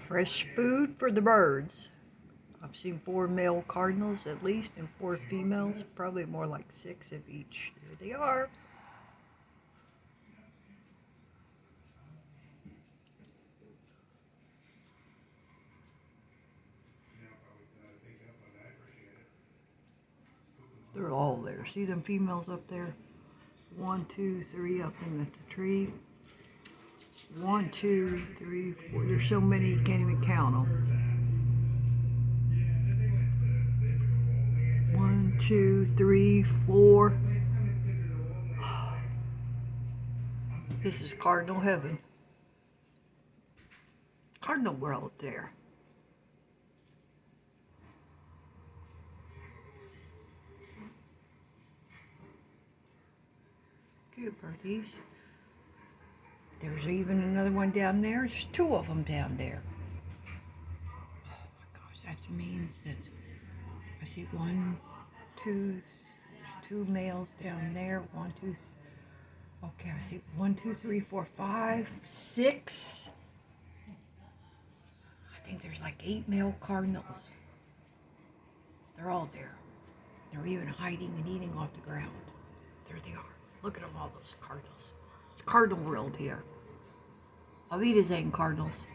Fresh food for the birds. I've seen 4 male cardinals at least and 4 females, probably more like 6 of each. There they are. They're all there. See them females up there? 1, 2, 3 up in the tree. 1, 2, 3, 4. There's so many you can't even count them. 1, 2, 3, 4. This is Cardinal heaven. Cardinal world there. Good birdies. There's even another one down there. There's 2 of them down there. Oh my gosh, that means that's, I see 1, 2, there's 2 males down there. 1, 2, okay, I see 1, 2, 3, 4, 5, 6. I think there's like 8 male cardinals. They're all there. They're even hiding and eating off the ground. There they are. Look at them, all those cardinals. It's Cardinal world here. Auf Wiedersehen, Cardinals.